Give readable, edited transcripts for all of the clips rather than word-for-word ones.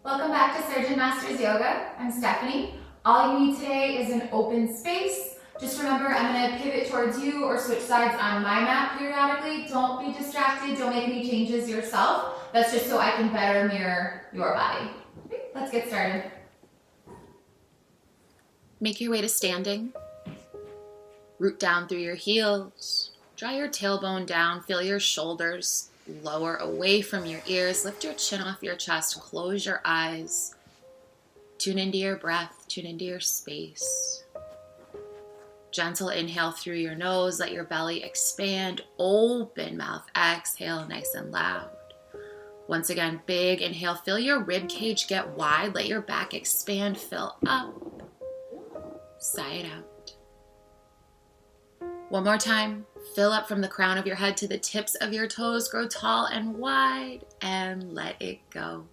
Welcome back to SurgeonMasters Yoga. I'm Stephanie. All you need today is an open space. Just remember, I'm going to pivot towards you or switch sides on my mat periodically. Don't be distracted. Don't make any changes yourself. That's just so I can better mirror your body. Okay, let's get started. Make your way to standing. Root down through your heels. Draw your tailbone down. Feel your shoulders lower away from your ears. Lift your chin off your chest. Close your eyes. Tune into your breath. Tune into your space. Gentle inhale through your nose. Let your belly expand. Open mouth. Exhale nice and loud. Once again, big inhale. Feel your rib cage get wide. Let your back expand. Fill up. Sigh it out. One more time. Fill up from the crown of your head to the tips of your toes. Grow tall and wide and let it go.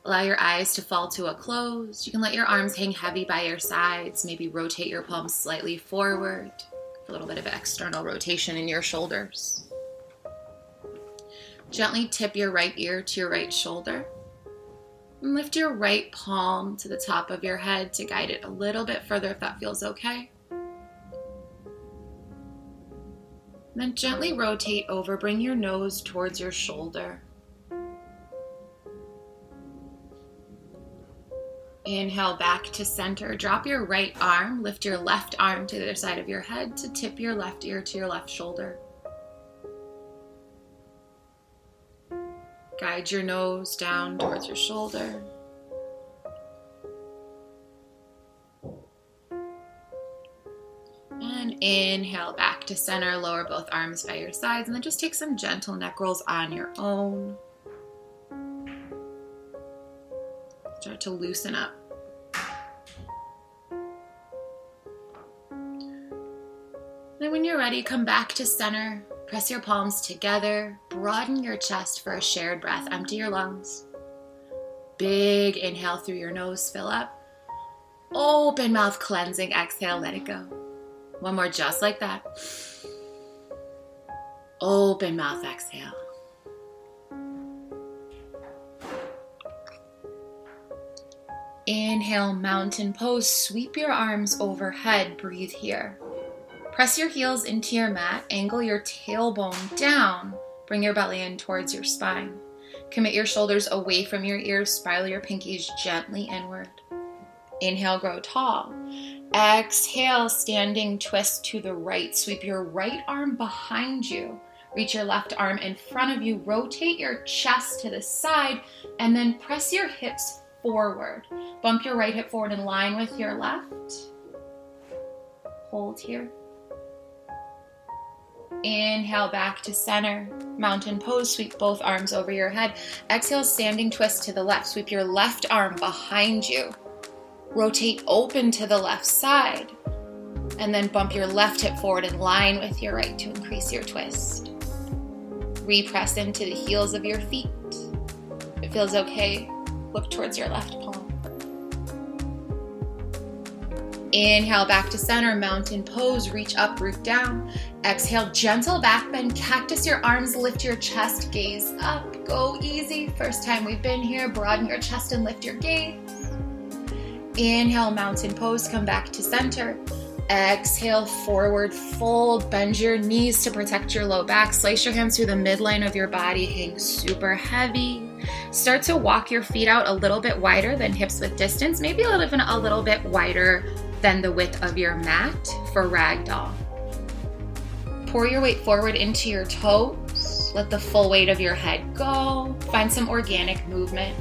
Allow your eyes to fall to a close. You can let your arms hang heavy by your sides. Maybe rotate your palms slightly forward. A little bit of external rotation in your shoulders. Gently tip your right ear to your right shoulder. And lift your right palm to the top of your head to guide it a little bit further if that feels okay. Then gently rotate over, bring your nose towards your shoulder. Inhale back to center. Drop your right arm, lift your left arm to the other side of your head to tip your left ear to your left shoulder. Guide your nose down towards your shoulder. And inhale back to center, lower both arms by your sides, and then just take some gentle neck rolls on your own. Start to loosen up. Then when you're ready, come back to center. Press your palms together. Broaden your chest for a shared breath. Empty your lungs. Big inhale through your nose, fill up. Open mouth, cleansing. Exhale, let it go. One more, just like that. Open mouth, exhale. Inhale, mountain pose. Sweep your arms overhead. Breathe here. Press your heels into your mat. Angle your tailbone down. Bring your belly in towards your spine. Commit your shoulders away from your ears. Spiral your pinkies gently inward. Inhale, grow tall. Exhale, standing twist to the right. Sweep your right arm behind you. Reach your left arm in front of you. Rotate your chest to the side and then press your hips forward. Bump your right hip forward in line with your left. Hold here. Inhale back to center. Mountain pose. Sweep both arms over your head. Exhale, standing twist to the left. Sweep your left arm behind you. Rotate open to the left side, and then bump your left hip forward in line with your right to increase your twist. Repress into the heels of your feet. If it feels okay, look towards your left palm. Inhale back to center, mountain pose, reach up, root down. Exhale, gentle back bend, cactus your arms, lift your chest, gaze up. Go easy, first time we've been here, broaden your chest and lift your gaze. Inhale, mountain pose, come back to center. Exhale, forward fold, bend your knees to protect your low back. Slice your hands through the midline of your body, hang super heavy. Start to walk your feet out a little bit wider than hips width distance, maybe even a little bit wider than the width of your mat for Ragdoll. Pour your weight forward into your toes. Let the full weight of your head go. Find some organic movement.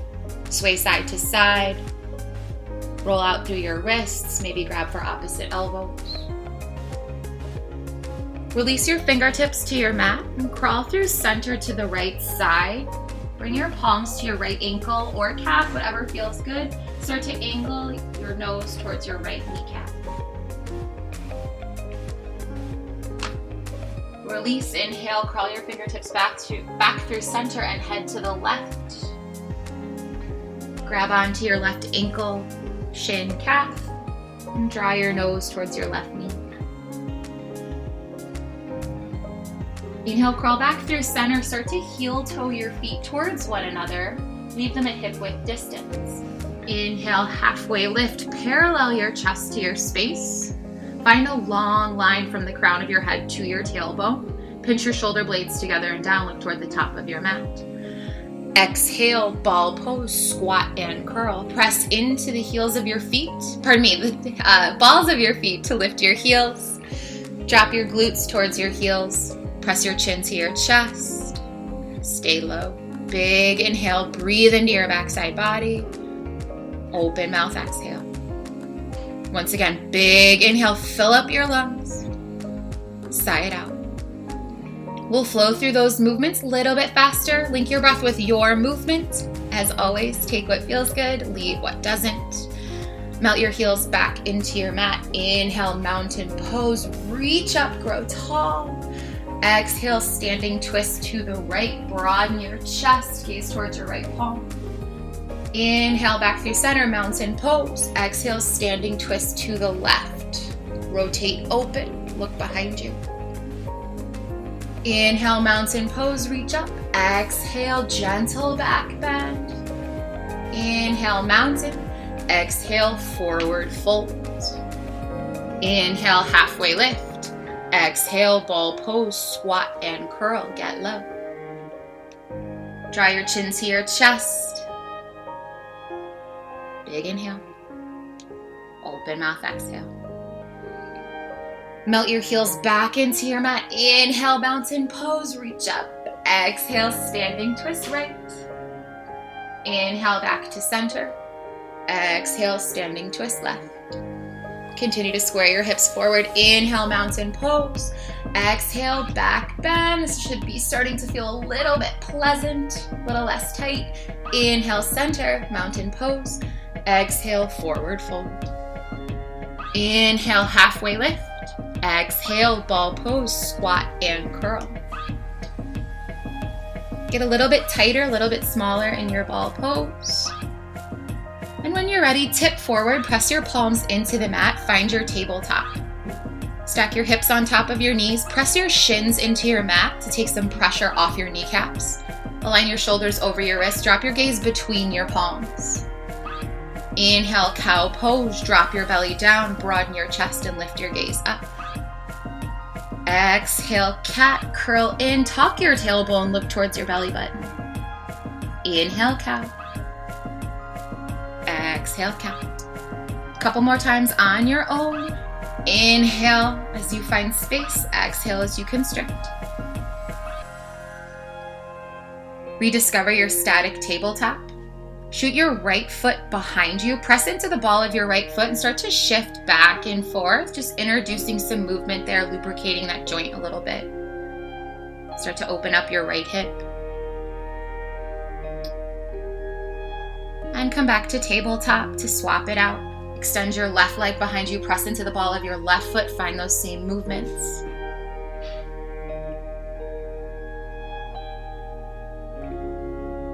Sway side to side. Roll out through your wrists, maybe grab for opposite elbows. Release your fingertips to your mat and crawl through center to the right side. Bring your palms to your right ankle or calf, whatever feels good. Start to angle your nose towards your right kneecap. Release, inhale, crawl your fingertips back through center and head to the left. Grab onto your left ankle, shin, calf, and draw your nose towards your left knee. Inhale, crawl back through center. Start to heel toe your feet towards one another. Leave them at hip width distance. Inhale, halfway lift, parallel your chest to your space. Find a long line from the crown of your head to your tailbone. Pinch your shoulder blades together and down, look toward the top of your mat. Exhale, ball pose, squat and curl. Press into the heels of your feet, the balls of your feet to lift your heels. Drop your glutes towards your heels. Press your chin to your chest. Stay low. Big inhale, breathe into your backside body. Open mouth, exhale. Once again, big inhale, fill up your lungs. Sigh it out. We'll flow through those movements a little bit faster. Link your breath with your movement. As always, take what feels good, leave what doesn't. Melt your heels back into your mat. Inhale, mountain pose. Reach up, grow tall. Exhale, standing twist to the right. Broaden your chest, gaze towards your right palm. Inhale, back through center, mountain pose. Exhale, standing twist to the left. Rotate open, look behind you. Inhale, mountain pose, reach up. Exhale, gentle back bend. Inhale, mountain. Exhale, forward fold. Inhale, halfway lift. Exhale, ball pose, squat and curl, get low. Draw your chin to your chest. Big inhale. Open mouth, exhale. Melt your heels back into your mat. Inhale, mountain pose, reach up. Exhale, standing twist right. Inhale, back to center. Exhale, standing twist left. Continue to square your hips forward. Inhale, mountain pose. Exhale, back bend. This should be starting to feel a little bit pleasant, a little less tight. Inhale, center, mountain pose. Exhale, forward fold. Inhale, halfway lift. Exhale, ball pose, squat and curl. Get a little bit tighter, a little bit smaller in your ball pose. And when you're ready, tip forward, press your palms into the mat, find your tabletop. Stack your hips on top of your knees, press your shins into your mat to take some pressure off your kneecaps. Align your shoulders over your wrists, drop your gaze between your palms. Inhale, cow pose, drop your belly down, broaden your chest and lift your gaze up. Exhale, cat, curl in, tuck your tailbone, look towards your belly button. Inhale, cow. Exhale, cat. A couple more times on your own. Inhale as you find space, exhale as you constrict. Rediscover your static tabletop. Shoot your right foot behind you, press into the ball of your right foot and start to shift back and forth, just introducing some movement there, lubricating that joint a little bit. Start to open up your right hip. And come back to tabletop to swap it out. Extend your left leg behind you, press into the ball of your left foot, find those same movements.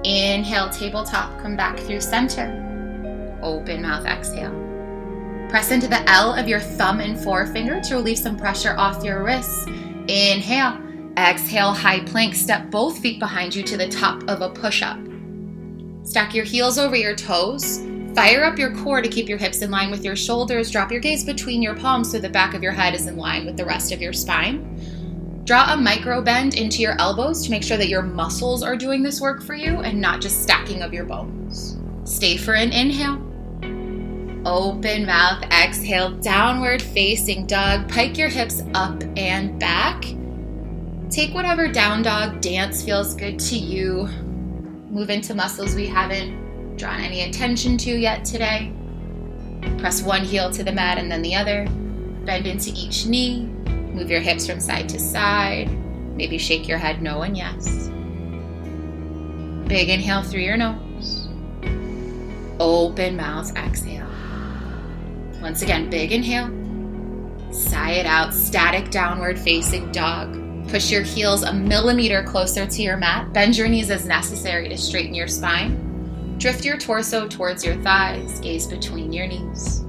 Inhale, tabletop, come back through center. Open mouth, exhale. Press into the L of your thumb and forefinger to relieve some pressure off your wrists. Inhale, exhale, high plank, step both feet behind you to the top of a push-up. Stack your heels over your toes. Fire up your core to keep your hips in line with your shoulders. Drop your gaze between your palms so the back of your head is in line with the rest of your spine. Draw a micro bend into your elbows to make sure that your muscles are doing this work for you and not just stacking of your bones. Stay for an inhale. Open mouth, exhale, downward facing dog. Pike your hips up and back. Take whatever down dog dance feels good to you. Move into muscles we haven't drawn any attention to yet today. Press one heel to the mat and then the other. Bend into each knee. Move your hips from side to side. Maybe shake your head no and yes. Big inhale through your nose. Open mouth, exhale. Once again, big inhale. Sigh it out, static downward facing dog. Push your heels a millimeter closer to your mat. Bend your knees as necessary to straighten your spine. Drift your torso towards your thighs. Gaze between your knees.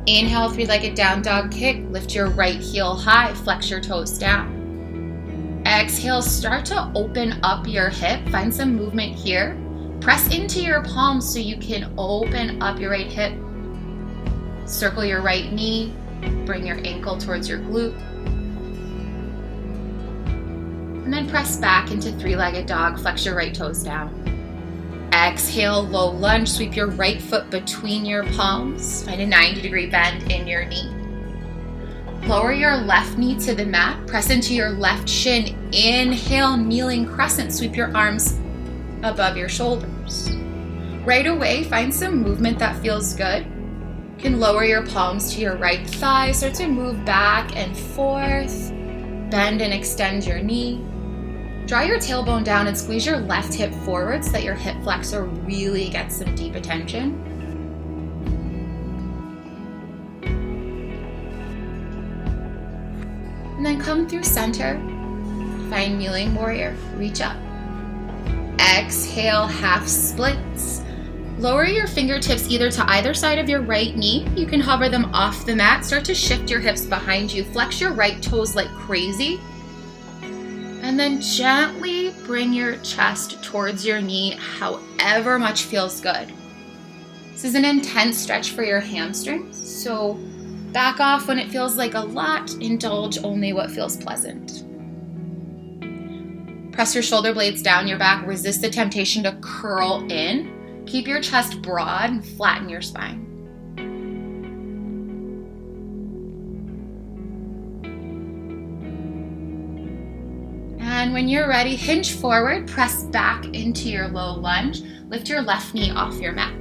Inhale, three-legged down dog kick. Lift your right heel high, flex your toes down. Exhale, start to open up your hip. Find some movement here. Press into your palms so you can open up your right hip. Circle your right knee. Bring your ankle towards your glute. And then press back into three-legged dog. Flex your right toes down. Exhale, low lunge. Sweep your right foot between your palms. Find a 90-degree bend in your knee. Lower your left knee to the mat. Press into your left shin. Inhale, kneeling crescent. Sweep your arms above your shoulders. Right away, find some movement that feels good. You can lower your palms to your right thigh. Start to move back and forth. Bend and extend your knee. Draw your tailbone down and squeeze your left hip forward so that your hip flexor really gets some deep attention. And then come through center. Find kneeling warrior. Reach up. Exhale, half splits. Lower your fingertips either to either side of your right knee. You can hover them off the mat. Start to shift your hips behind you. Flex your right toes like crazy. And then gently bring your chest towards your knee, however much feels good. This is an intense stretch for your hamstrings, so back off when it feels like a lot. Indulge only what feels pleasant. Press your shoulder blades down your back. Resist the temptation to curl in. Keep your chest broad and flatten your spine. And when you're ready, hinge forward, press back into your low lunge. Lift your left knee off your mat.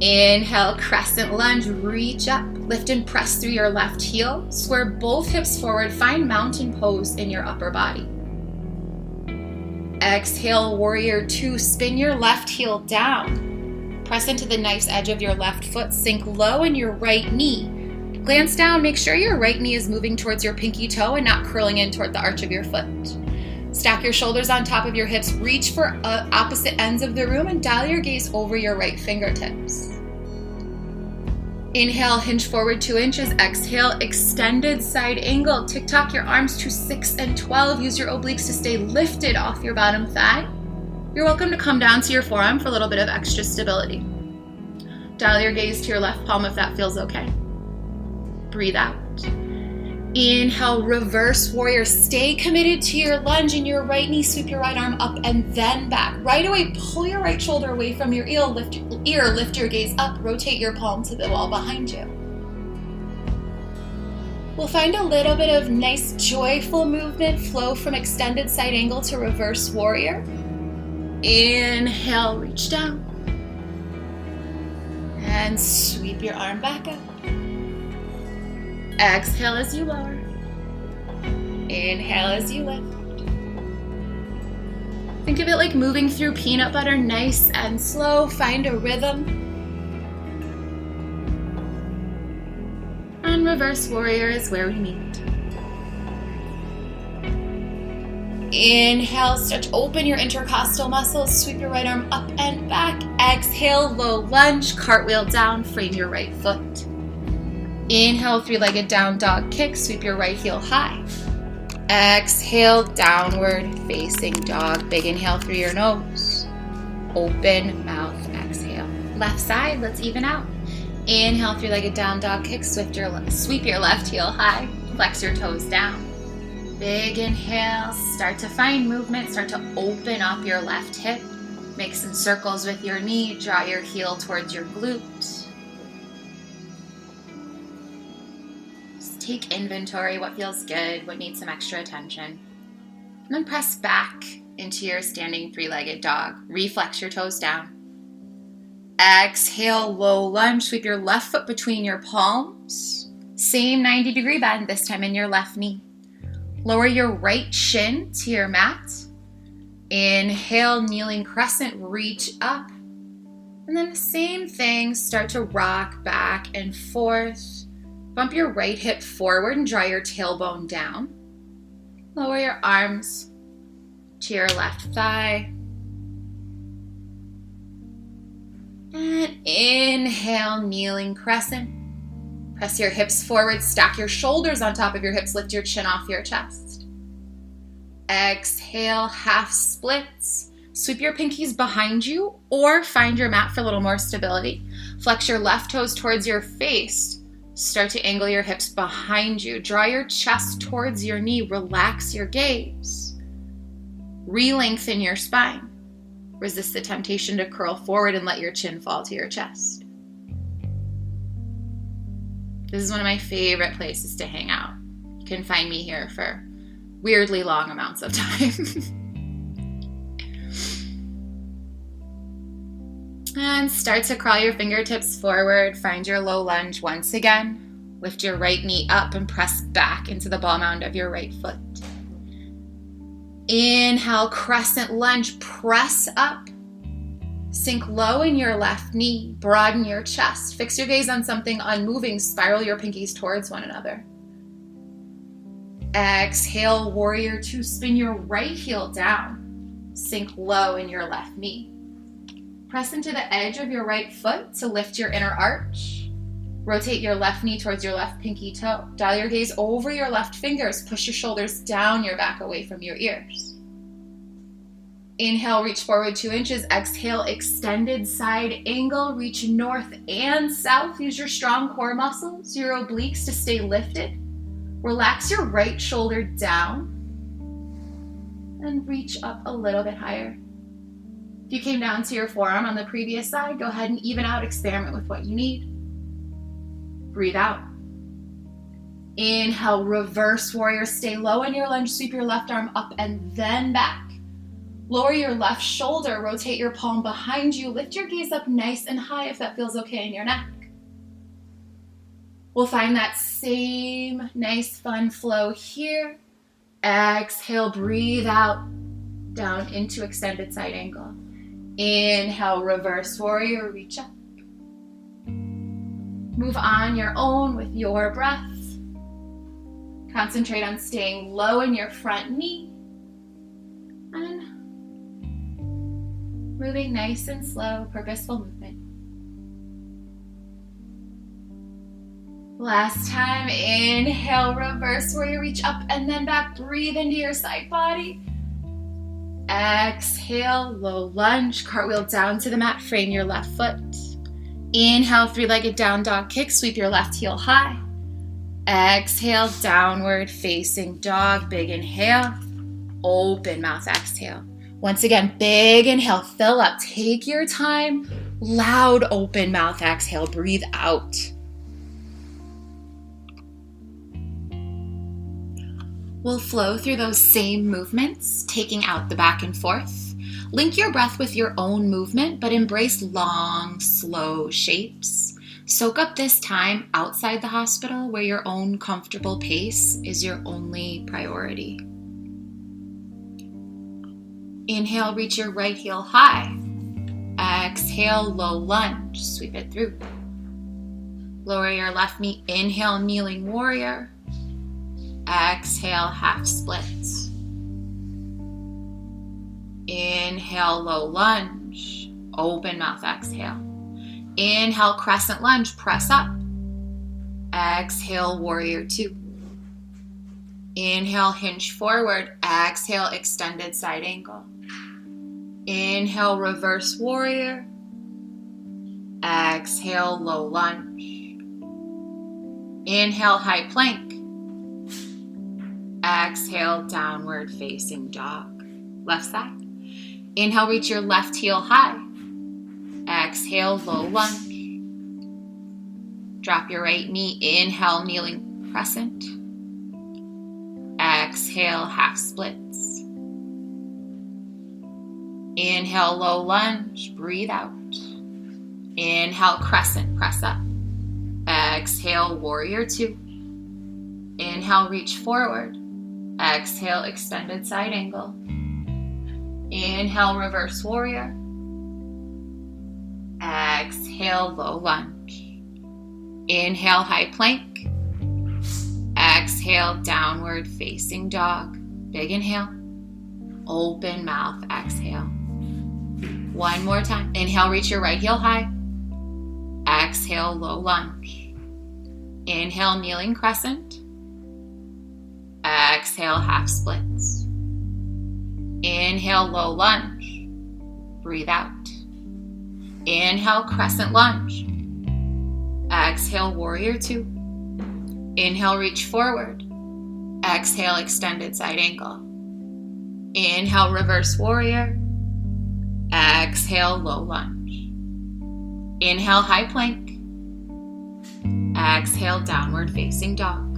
Inhale, crescent lunge, reach up. Lift and press through your left heel. Square both hips forward. Find mountain pose in your upper body. Exhale, warrior two. Spin your left heel down. Press into the nice edge of your left foot. Sink low in your right knee. Glance down, make sure your right knee is moving towards your pinky toe and not curling in toward the arch of your foot. Stack your shoulders on top of your hips, reach for opposite ends of the room and dial your gaze over your right fingertips. Inhale, hinge forward 2 inches. Exhale, extended side angle. Tick-tock your arms to 6 and 12. Use your obliques to stay lifted off your bottom thigh. You're welcome to come down to your forearm for a little bit of extra stability. Dial your gaze to your left palm if that feels okay. Breathe out. Inhale, reverse warrior. Stay committed to your lunge in your right knee. Sweep your right arm up and then back. Right away, pull your right shoulder away from your ear. Lift your gaze up. Rotate your palm to the wall behind you. We'll find a little bit of nice, joyful movement. Flow from extended side angle to reverse warrior. Inhale, reach down. And sweep your arm back up. Exhale as you lower. Inhale as you lift. Think of it like moving through peanut butter, nice and slow. Find a rhythm. And reverse warrior is where we meet. Inhale, stretch open your intercostal muscles. Sweep your right arm up and back. Exhale, low lunge, cartwheel down, frame your right foot. Inhale, three-legged down dog kick. Sweep your right heel high. Exhale, downward facing dog. Big inhale through your nose. Open mouth, exhale. Left side, let's even out. Inhale, three-legged down dog kick. Sweep your left heel high. Flex your toes down. Big inhale. Start to find movement. Start to open up your left hip. Make some circles with your knee. Draw your heel towards your glute. Take inventory, what feels good, what needs some extra attention. And then press back into your standing three-legged dog. Reflex your toes down. Exhale, low lunge. Sweep your left foot between your palms. Same 90-degree bend, this time in your left knee. Lower your right shin to your mat. Inhale, kneeling crescent, reach up. And then the same thing, start to rock back and forth. Bump your right hip forward and draw your tailbone down. Lower your arms to your left thigh. And inhale, kneeling crescent. Press your hips forward, stack your shoulders on top of your hips, lift your chin off your chest. Exhale, half splits. Sweep your pinkies behind you or find your mat for a little more stability. Flex your left toes towards your face. Start to angle your hips behind you. Draw your chest towards your knee. Relax your gaze. Re-lengthen your spine. Resist the temptation to curl forward and let your chin fall to your chest. This is one of my favorite places to hang out. You can find me here for weirdly long amounts of time. And start to crawl your fingertips forward. Find your low lunge once again. Lift your right knee up and press back into the ball mound of your right foot. Inhale, crescent lunge, press up. Sink low in your left knee, broaden your chest. Fix your gaze on something unmoving, spiral your pinkies towards one another. Exhale, warrior two, spin your right heel down. Sink low in your left knee. Press into the edge of your right foot to lift your inner arch. Rotate your left knee towards your left pinky toe. Dial your gaze over your left fingers. Push your shoulders down your back away from your ears. Inhale, reach forward 2 inches. Exhale, extended side angle. Reach north and south. Use your strong core muscles, your obliques to stay lifted. Relax your right shoulder down and reach up a little bit higher. If you came down to your forearm on the previous side, go ahead and even out, experiment with what you need. Breathe out. Inhale, reverse warrior. Stay low in your lunge. Sweep your left arm up and then back. Lower your left shoulder. Rotate your palm behind you. Lift your gaze up nice and high if that feels okay in your neck. We'll find that same nice fun flow here. Exhale, breathe out, down into extended side angle. Inhale, reverse warrior, reach up. Move on your own with your breath. Concentrate on staying low in your front knee. And moving nice and slow, purposeful movement. Last time, inhale, reverse warrior, reach up and then back. Breathe into your side body. Exhale, low lunge, cartwheel down to the mat, frame your left foot. Inhale, 3-legged down dog kick, sweep your left heel high. Exhale, downward facing dog, big inhale, open mouth exhale. Once again, big inhale, fill up, take your time, loud open mouth exhale, breathe out. We'll flow through those same movements, taking out the back and forth. Link your breath with your own movement, but embrace long, slow shapes. Soak up this time outside the hospital where your own comfortable pace is your only priority. Inhale, reach your right heel high. Exhale, low lunge, sweep it through. Lower your left knee, inhale, kneeling warrior. Exhale, half splits. Inhale, low lunge, open mouth exhale. Inhale, crescent lunge, press up. Exhale, warrior two. Inhale, hinge forward. Exhale, extended side angle. Inhale, reverse warrior. Exhale, low lunge. Inhale, high plank. Exhale, downward facing dog. Left side. Inhale, reach your left heel high. Exhale, low lunge. Drop your right knee. Inhale, kneeling crescent. Exhale, half splits. Inhale, low lunge. Breathe out. Inhale, crescent, press up. Exhale, warrior two. Inhale, reach forward. Exhale, extended side angle. Inhale, reverse warrior. Exhale, low lunge. Inhale, high plank. Exhale, downward facing dog. Big inhale. Open mouth, exhale. One more time. Inhale, reach your right heel high. Exhale, low lunge. Inhale, kneeling crescent. Exhale, half splits. Inhale, low lunge. Breathe out. Inhale, crescent lunge. Exhale, warrior two. Inhale, reach forward. Exhale, extended side angle. Inhale, reverse warrior. Exhale, low lunge. Inhale, high plank. Exhale, downward facing dog.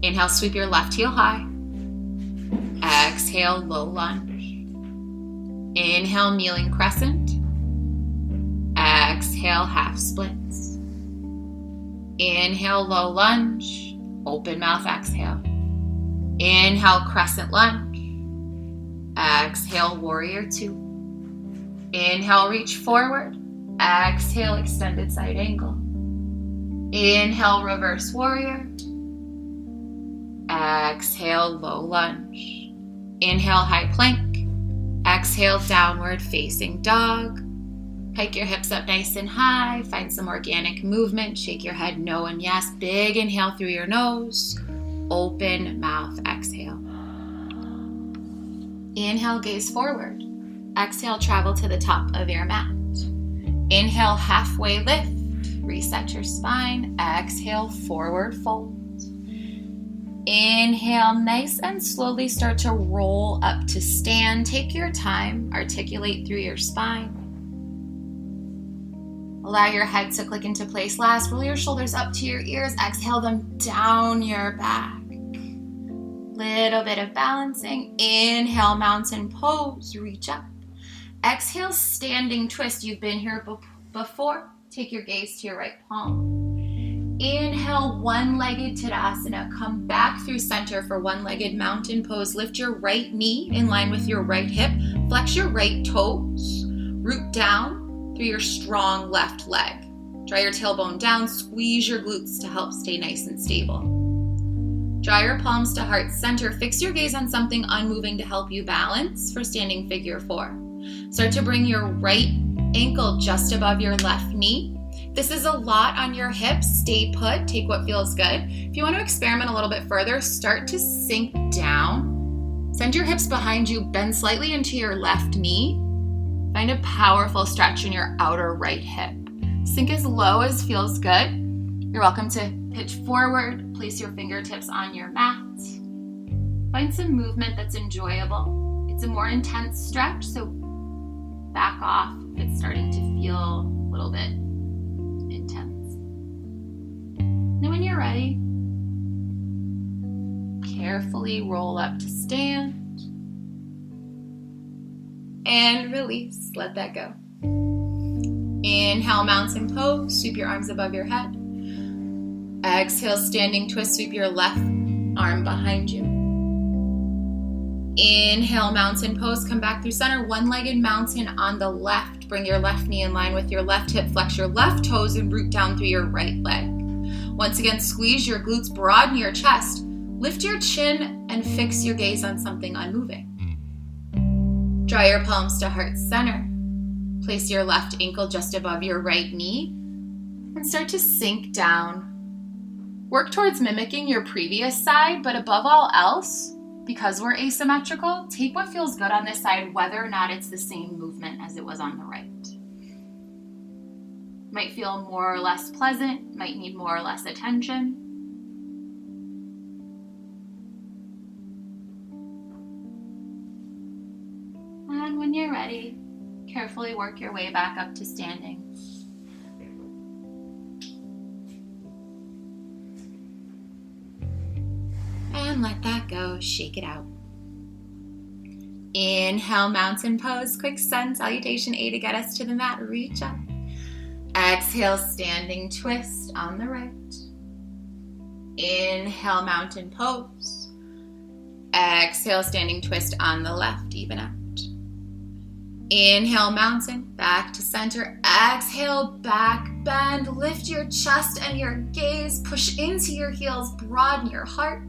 Inhale, sweep your left heel high. Exhale, low lunge. Inhale, kneeling crescent. Exhale, half splits. Inhale, low lunge. Open mouth, exhale. Inhale, crescent lunge. Exhale, warrior two. Inhale, reach forward. Exhale, extended side angle. Inhale, reverse warrior. Exhale, low lunge. Inhale, high plank. Exhale, downward facing dog. Hike your hips up nice and high. Find some organic movement. Shake your head no and yes. Big inhale through your nose. Open mouth, exhale. Inhale, gaze forward. Exhale, travel to the top of your mat. Inhale, halfway lift. Reset your spine. Exhale, forward fold. Inhale, nice and slowly start to roll up to stand. Take your time. Articulate through your spine. Allow your head to click into place last. Roll your shoulders up to your ears. Exhale them down your back. Little bit of balancing. Inhale, mountain pose. Reach up. Exhale, standing twist. You've been here before. Take your gaze to your right palm. Inhale, one-legged Tadasana. Come back through center for one-legged mountain pose. Lift your right knee in line with your right hip. Flex your right toes. Root down through your strong left leg. Draw your tailbone down. Squeeze your glutes to help stay nice and stable. Draw your palms to heart center. Fix your gaze on something unmoving to help you balance for standing figure four. Start to bring your right ankle just above your left knee. This is a lot on your hips. Stay put. Take what feels good. If you want to experiment a little bit further, start to sink down. Send your hips behind you. Bend slightly into your left knee. Find a powerful stretch in your outer right hip. Sink as low as feels good. You're welcome to pitch forward. Place your fingertips on your mat. Find some movement that's enjoyable. It's a more intense stretch, so back off if it's starting to feel a little bit intense. Then when you're ready, carefully roll up to stand and release. Let that go. Inhale, mountain pose. Sweep your arms above your head. Exhale, standing twist. Sweep your left arm behind you. Inhale, mountain pose. Come back through center. One-legged mountain on the left. Bring your left knee in line with your left hip. Flex your left toes and root down through your right leg. Once again, squeeze your glutes, broaden your chest. Lift your chin and fix your gaze on something unmoving. Draw your palms to heart center. Place your left ankle just above your right knee and start to sink down. Work towards mimicking your previous side, but above all else, because we're asymmetrical, take what feels good on this side, whether or not it's the same movement as it was on the right. Might feel more or less pleasant, might need more or less attention. And when you're ready, carefully work your way back up to standing. And let that go, shake it out. Inhale, mountain pose, quick sun salutation A to get us to the mat, reach up. Exhale, standing twist on the right. Inhale, mountain pose. Exhale, standing twist on the left, even out. Inhale, mountain, back to center. Exhale, back bend. Lift your chest and your gaze. Push into your heels, broaden your heart.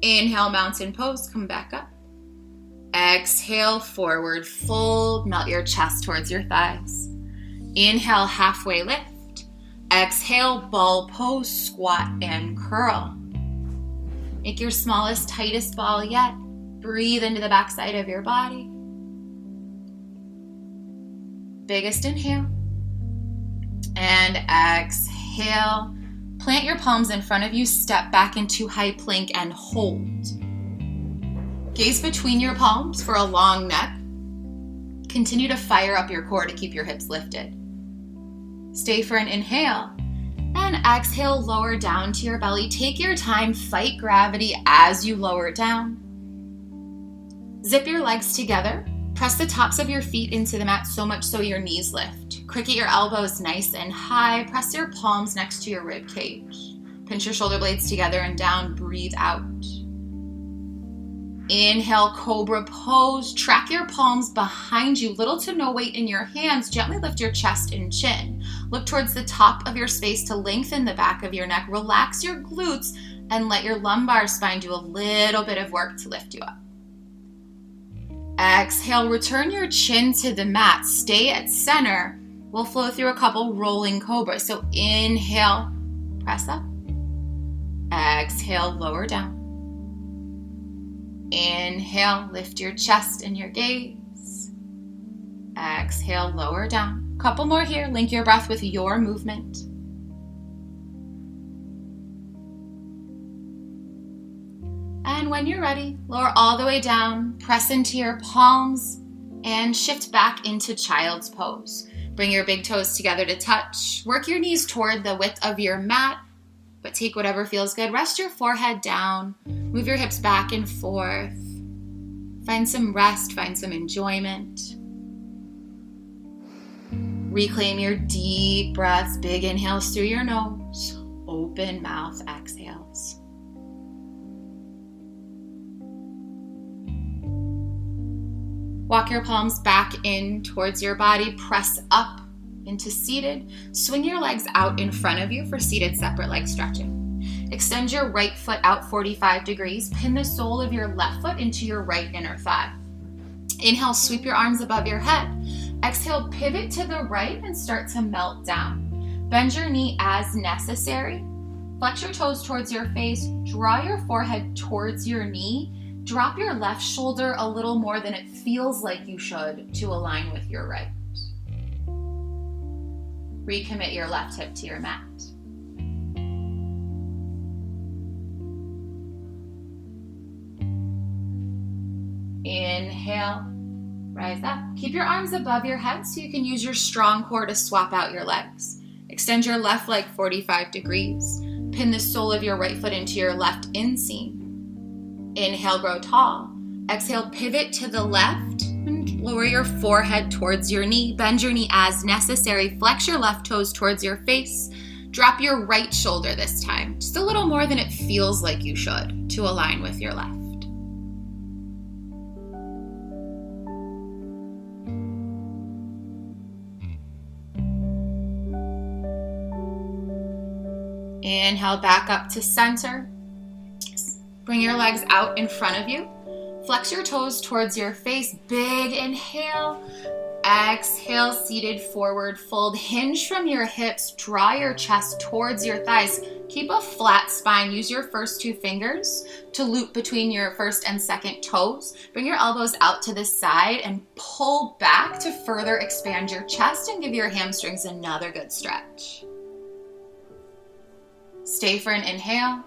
Inhale, mountain pose, come back up. Exhale, forward fold. Melt your chest towards your thighs. Inhale, halfway lift. Exhale, ball pose, squat and curl. Make your smallest, tightest ball yet. Breathe into the backside of your body. Biggest inhale. And exhale. Plant your palms in front of you, step back into high plank and hold. Gaze between your palms for a long neck. Continue to fire up your core to keep your hips lifted. Stay for an inhale. And exhale, lower down to your belly. Take your time, fight gravity as you lower down. Zip your legs together. Press the tops of your feet into the mat so much so your knees lift. Cricket your elbows nice and high. Press your palms next to your rib cage. Pinch your shoulder blades together and down. Breathe out. Inhale, Cobra pose. Track your palms behind you. Little to no weight in your hands. Gently lift your chest and chin. Look towards the top of your space to lengthen the back of your neck. Relax your glutes and let your lumbar spine do a little bit of work to lift you up. Exhale, return your chin to the mat. Stay at center. We'll flow through a couple rolling cobras. So inhale, press up. Exhale, lower down. Inhale, lift your chest and your gaze. Exhale, lower down. Couple more here. Link your breath with your movement. And when you're ready, lower all the way down, press into your palms, and shift back into child's pose. Bring your big toes together to touch. Work your knees toward the width of your mat, but take whatever feels good. Rest your forehead down. Move your hips back and forth. Find some rest, find some enjoyment. Reclaim your deep breaths, big inhales through your nose, open mouth exhales. Walk your palms back in towards your body, press up into seated. Swing your legs out in front of you for seated separate leg stretching. Extend your right foot out 45 degrees. Pin the sole of your left foot into your right inner thigh. Inhale, sweep your arms above your head. Exhale, pivot to the right and start to melt down. Bend your knee as necessary. Flex your toes towards your face. Draw your forehead towards your knee. Drop your left shoulder a little more than it feels like you should to align with your right. Recommit your left hip to your mat. Inhale, rise up. Keep your arms above your head so you can use your strong core to swap out your legs. Extend your left leg 45 degrees. Pin the sole of your right foot into your left inseam. Inhale, grow tall. Exhale, pivot to the left and lower your forehead towards your knee. Bend your knee as necessary. Flex your left toes towards your face. Drop your right shoulder this time, just a little more than it feels like you should to align with your left. Inhale, back up to center. Bring your legs out in front of you. Flex your toes towards your face. Big inhale. Exhale, seated forward fold. Hinge from your hips. Draw your chest towards your thighs. Keep a flat spine. Use your first two fingers to loop between your first and second toes. Bring your elbows out to the side and pull back to further expand your chest and give your hamstrings another good stretch. Stay for an inhale.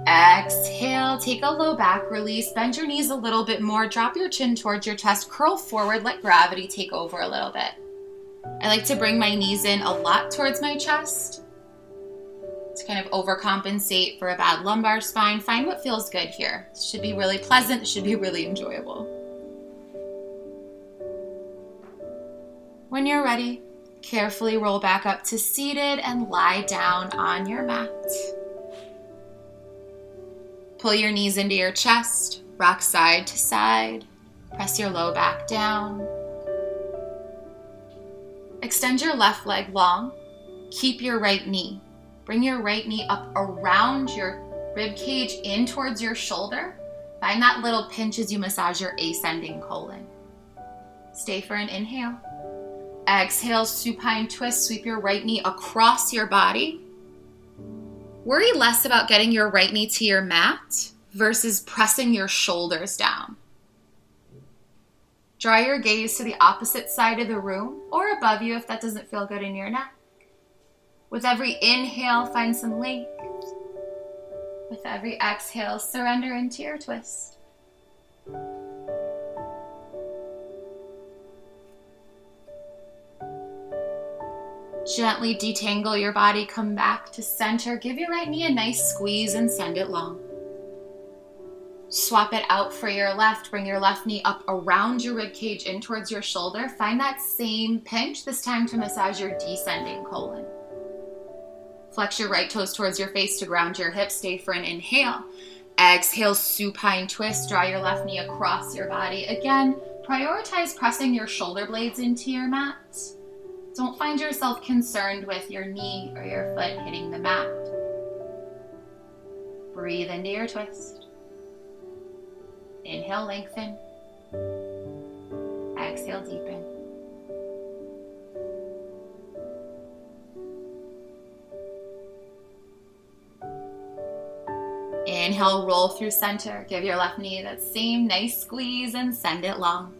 Exhale, take a low back release. Bend your knees a little bit more. Drop your chin towards your chest. Curl forward. Let gravity take over a little bit. I like to bring my knees in a lot towards my chest to kind of overcompensate for a bad lumbar spine. Find what feels good here. It should be really pleasant. It should be really enjoyable. When you're ready, carefully roll back up to seated and lie down on your mat. Pull your knees into your chest, rock side to side, press your low back down. Extend your left leg long, keep your right knee. Bring your right knee up around your rib cage in towards your shoulder. Find that little pinch as you massage your ascending colon. Stay for an inhale. Exhale, supine twist, sweep your right knee across your body. Worry less about getting your right knee to your mat versus pressing your shoulders down. Draw your gaze to the opposite side of the room or above you if that doesn't feel good in your neck. With every inhale, find some length. With every exhale, surrender into your twist. Gently detangle your body, come back to center. Give your right knee a nice squeeze and send it long. Swap it out for your left. Bring your left knee up around your rib cage in towards your shoulder. Find that same pinch, this time to massage your descending colon. Flex your right toes towards your face to ground your hips. Stay for an inhale. Exhale, supine twist. Draw your left knee across your body. Again, prioritize pressing your shoulder blades into your mat. Don't find yourself concerned with your knee or your foot hitting the mat. Breathe into your twist. Inhale, lengthen. Exhale, deepen. Inhale, roll through center. Give your left knee that same nice squeeze and send it long.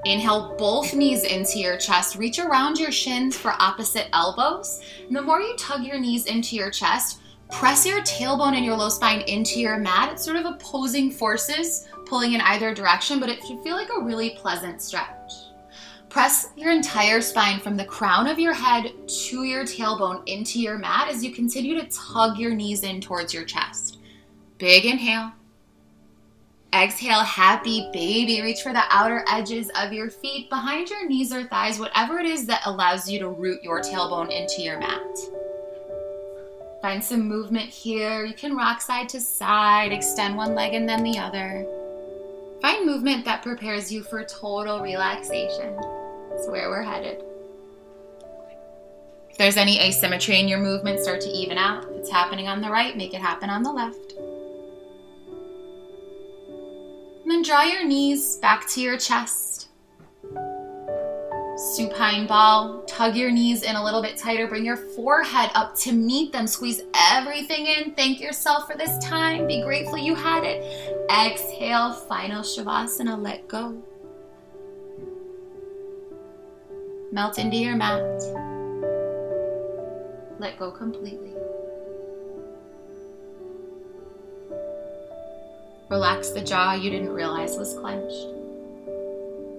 Inhale, both knees into your chest. Reach around your shins for opposite elbows. And the more you tug your knees into your chest, press your tailbone and your low spine into your mat. It's sort of opposing forces pulling in either direction, but it should feel like a really pleasant stretch. Press your entire spine from the crown of your head to your tailbone into your mat as you continue to tug your knees in towards your chest. Big inhale. Exhale, happy baby. Reach for the outer edges of your feet, behind your knees or thighs, whatever it is that allows you to root your tailbone into your mat. Find some movement here. You can rock side to side, extend one leg and then the other. Find movement that prepares you for total relaxation. That's where we're headed. If there's any asymmetry in your movement, start to even out. If it's happening on the right, make it happen on the left. And then draw your knees back to your chest. Supine ball, tug your knees in a little bit tighter. Bring your forehead up to meet them. Squeeze everything in. Thank yourself for this time. Be grateful you had it. Exhale, final Shavasana, let go. Melt into your mat. Let go completely. Relax the jaw you didn't realize was clenched.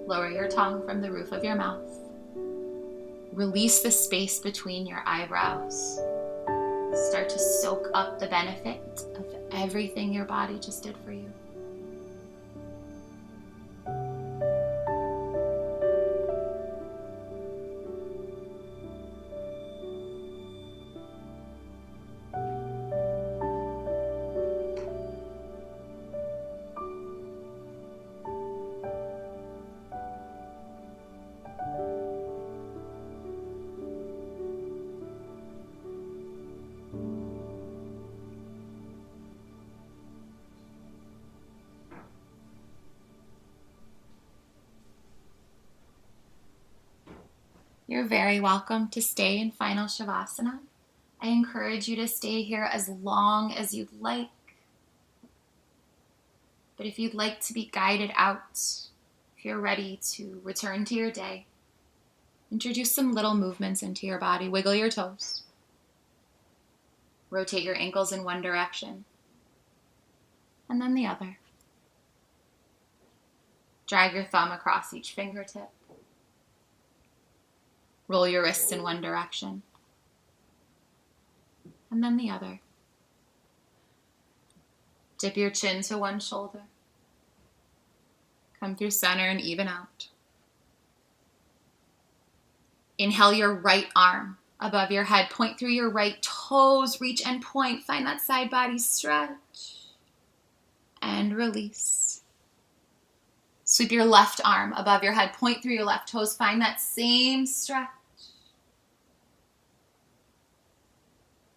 Lower your tongue from the roof of your mouth. Release the space between your eyebrows. Start to soak up the benefit of everything your body just did for you. You're very welcome to stay in final Shavasana. I encourage you to stay here as long as you'd like. But if you'd like to be guided out, if you're ready to return to your day, introduce some little movements into your body. Wiggle your toes. Rotate your ankles in one direction, and then the other. Drag your thumb across each fingertip. Roll your wrists in one direction, and then the other. Dip your chin to one shoulder. Come through center and even out. Inhale your right arm above your head. Point through your right toes. Reach and point. Find that side body stretch. And release. Sweep your left arm above your head. Point through your left toes. Find that same stretch.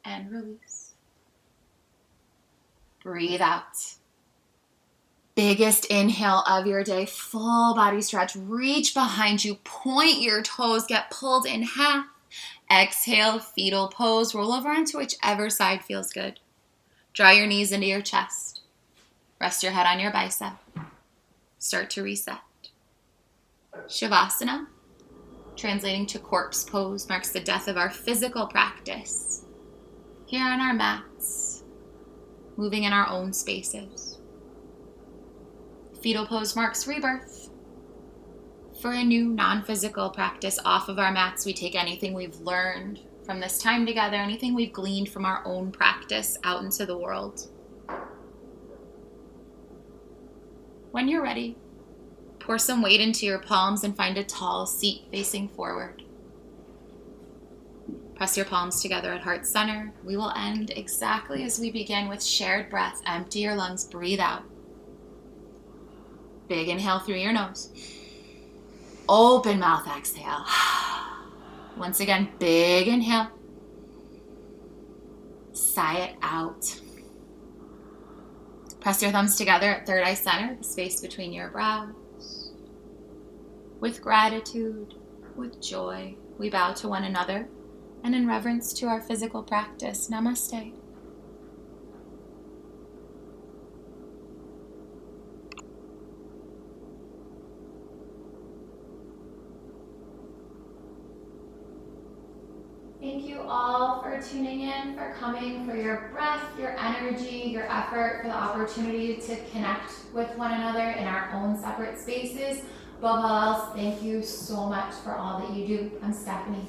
And release. Breathe out. Biggest inhale of your day. Full body stretch. Reach behind you. Point your toes. Get pulled in half. Exhale, fetal pose. Roll over onto whichever side feels good. Draw your knees into your chest. Rest your head on your bicep. start to reset. Shavasana, translating to corpse pose, marks the death of our physical practice. Here on our mats, moving in our own spaces. Fetal pose marks rebirth. For a new non-physical practice off of our mats, we take anything we've learned from this time together, anything we've gleaned from our own practice out into the world. When you're ready, pour some weight into your palms and find a tall seat facing forward. Press your palms together at heart center. We will end exactly as we begin with shared breath. Empty your lungs, breathe out. Big inhale through your nose. Open mouth, exhale. Once again, big inhale. Sigh it out. Press your thumbs together at third eye center, the space between your brows. With gratitude, with joy, we bow to one another and in reverence to our physical practice. Namaste. Thank you all for tuning in, for coming, for your breath, your energy, your effort, for the opportunity to connect with one another in our own separate spaces. Above all else, thank you so much for all that you do. I'm Stephanie.